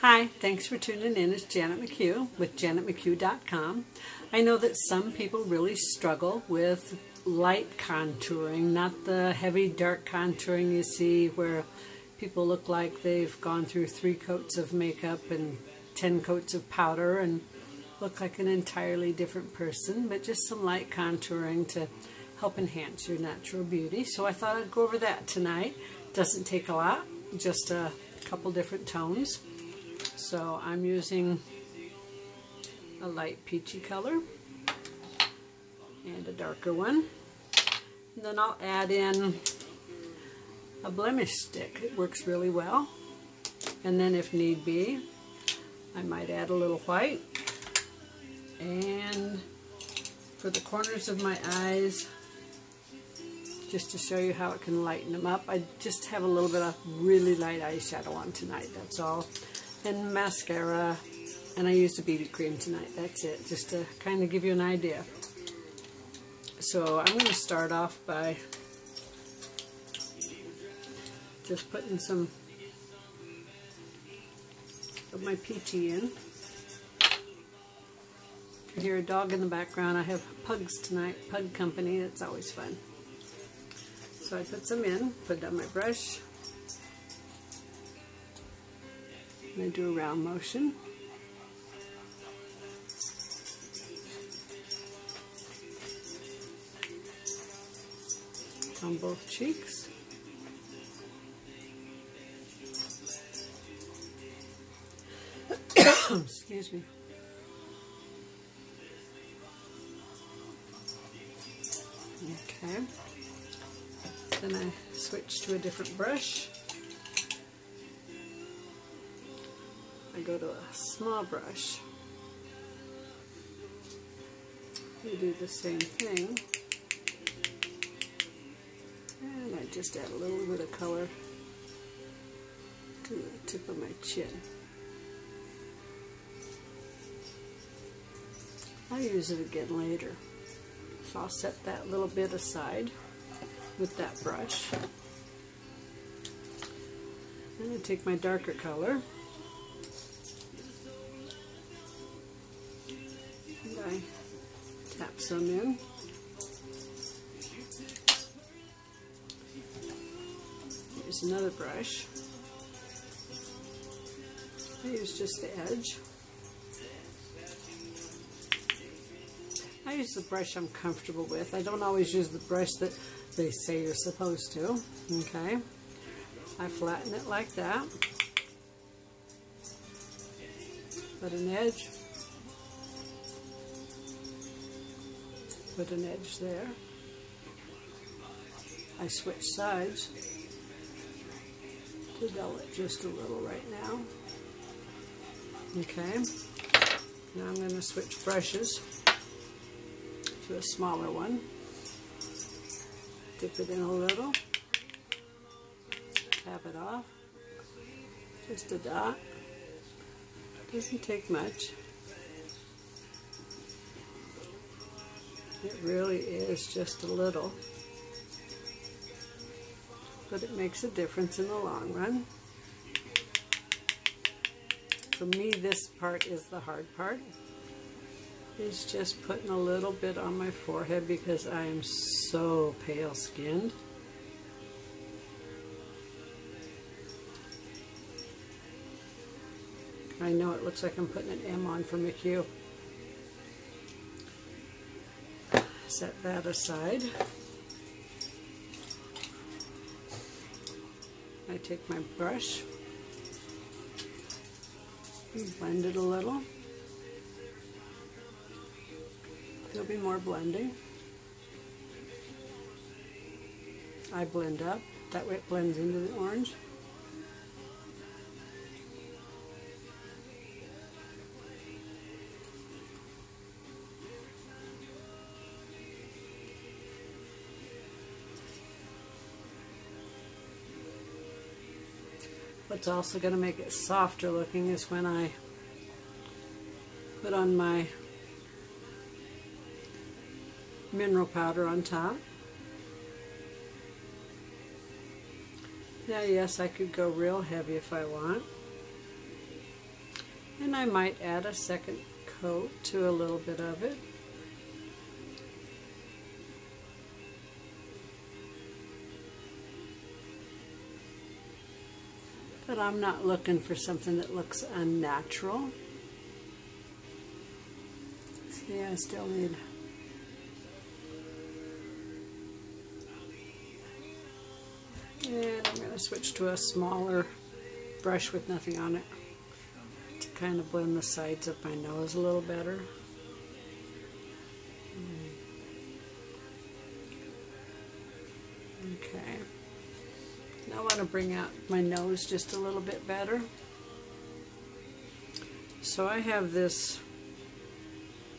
Hi, thanks for tuning in. It's Janet McHugh with janetmchugh.com. I know that some people really struggle with light contouring, not the heavy dark contouring you see where people look like they've gone through 3 coats of makeup and 10 coats of powder and look like an entirely different person, but just some light contouring to help enhance your natural beauty. So I thought I'd go over that tonight. Doesn't take a lot, just a couple different tones. So I'm using a light peachy color and a darker one. And then I'll add in a blemish stick. It works really well. And then if need be, I might add a little white. And for the corners of my eyes, just to show you how it can lighten them up, I just have a little bit of really light eyeshadow on tonight, that's all. And mascara, and I used a BB cream tonight, that's it, just to kind of give you an idea. So I'm going to start off by just putting some of my peachy in. If you hear a dog in the background, I have pugs tonight, pug company, that's always fun. So I put some in, put it on my brush, and I do a round motion. On both cheeks. Excuse me. Okay. Then I switch to a different brush. I go to a small brush. We do the same thing. And I just add a little bit of color to the tip of my chin. I'll use it again later. So I'll set that little bit aside with that brush. Then I take my darker color and I tap some in. Here's another brush. I use just the edge. I use the brush I'm comfortable with. I don't always use the brush that they say you're supposed to. Okay. I flatten it like that. Put an edge. Put an edge there. I switch sides to dull it just a little right now. Okay. Now I'm going to switch brushes to a smaller one. Dip it in a little. Tap it off. Just a dot. Doesn't take much. It really is just a little. But it makes a difference in the long run. For me, this part is the hard part. Is just putting a little bit on my forehead because I am so pale skinned. I know it looks like I'm putting an M on for McHugh. Set that aside. I take my brush and blend it a little. There'll be more blending. I blend up, that way it blends into the orange. What's also going to make it softer looking is when I put on my mineral powder on top. Now, yes, I could go real heavy if I want. And I might add a second coat to a little bit of it. But I'm not looking for something that looks unnatural. See, I still need... And I'm going to switch to a smaller brush with nothing on it to kind of blend the sides of my nose a little better. Okay. Now I want to bring out my nose just a little bit better. So I have this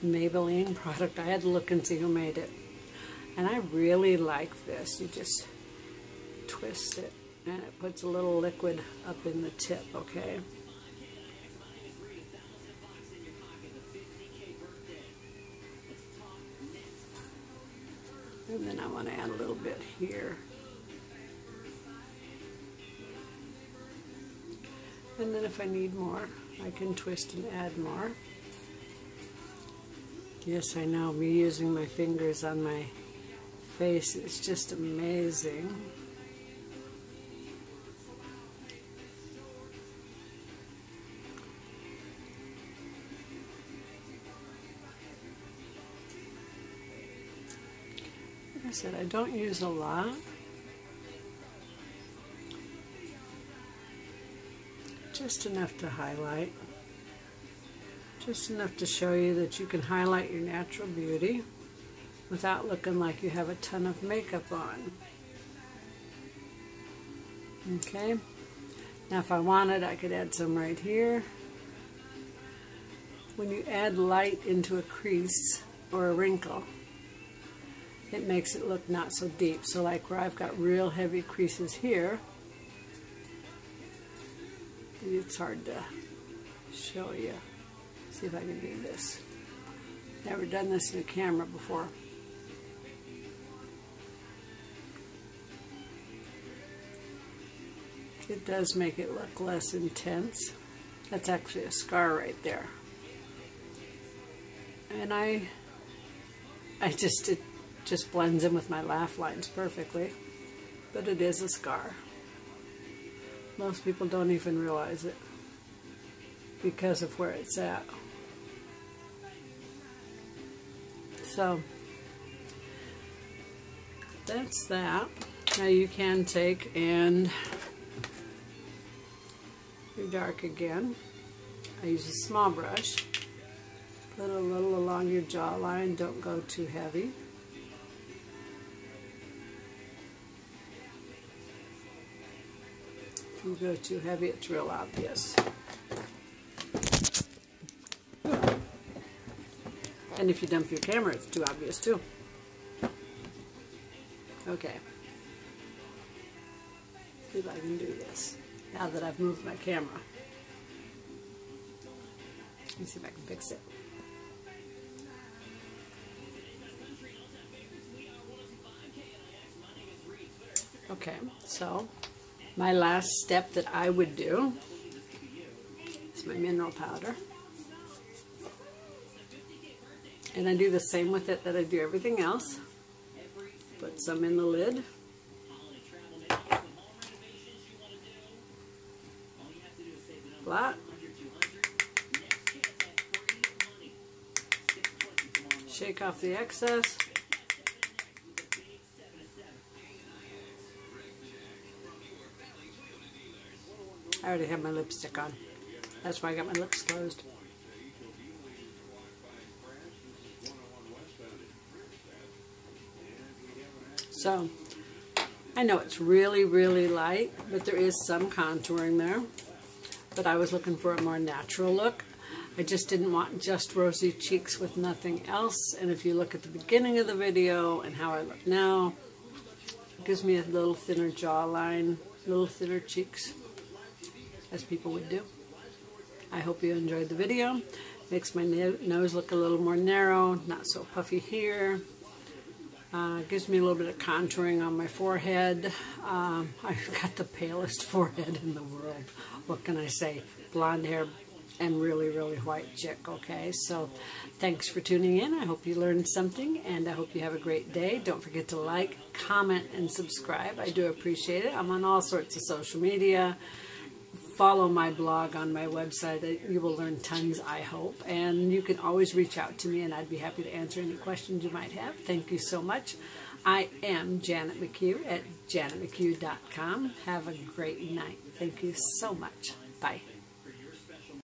Maybelline product. I had to look and see who made it. And I really like this. You just twist it and it puts a little liquid up in the tip, okay? And then I want to add a little bit here. And then if I need more, I can twist and add more. Yes, I know, me using my fingers on my face is just amazing. Like I said, I don't use a lot. Just enough to highlight. Just enough to show you that you can highlight your natural beauty without looking like you have a ton of makeup on. Okay. Now if I wanted, I could add some right here. When you add light into a crease or a wrinkle, it makes it look not so deep. So like where I've got real heavy creases here, it's hard to show you. See if I can do this. Never done this in a camera before. It does make it look less intense. That's actually a scar right there. And it just blends in with my laugh lines perfectly. But it is a scar. Most people don't even realize it because of where it's at. So that's that. Now you can take and redark again. I use a small brush. Put a little along your jawline. Don't go too heavy. If you go too heavy, it's real obvious. And if you dump your camera, it's too obvious too. Okay. See if I can do this now that I've moved my camera. Let me see if I can fix it. Okay, so my last step that I would do is my mineral powder. And I do the same with it that I do everything else. Put some in the lid. Flat. Shake off the excess. I already have my lipstick on. That's why I got my lips closed. So, I know it's really, really light, but there is some contouring there. But I was looking for a more natural look. I just didn't want just rosy cheeks with nothing else. And if you look at the beginning of the video and how I look now, it gives me a little thinner jawline, little thinner cheeks, as people would do. I hope you enjoyed the video. Makes my nose look a little more narrow, not so puffy here. Gives me a little bit of contouring on my forehead. I've got the palest forehead in the world. What can I say? Blonde hair, and really, really white chick, okay? So thanks for tuning in. I hope you learned something, and I hope you have a great day. Don't forget to like, comment, and subscribe. I do appreciate it. I'm on all sorts of social media. Follow my blog on my website. You will learn tons, I hope. And you can always reach out to me, and I'd be happy to answer any questions you might have. Thank you so much. I am Janet McHugh at janetmchugh.com. Have a great night. Thank you so much. Bye.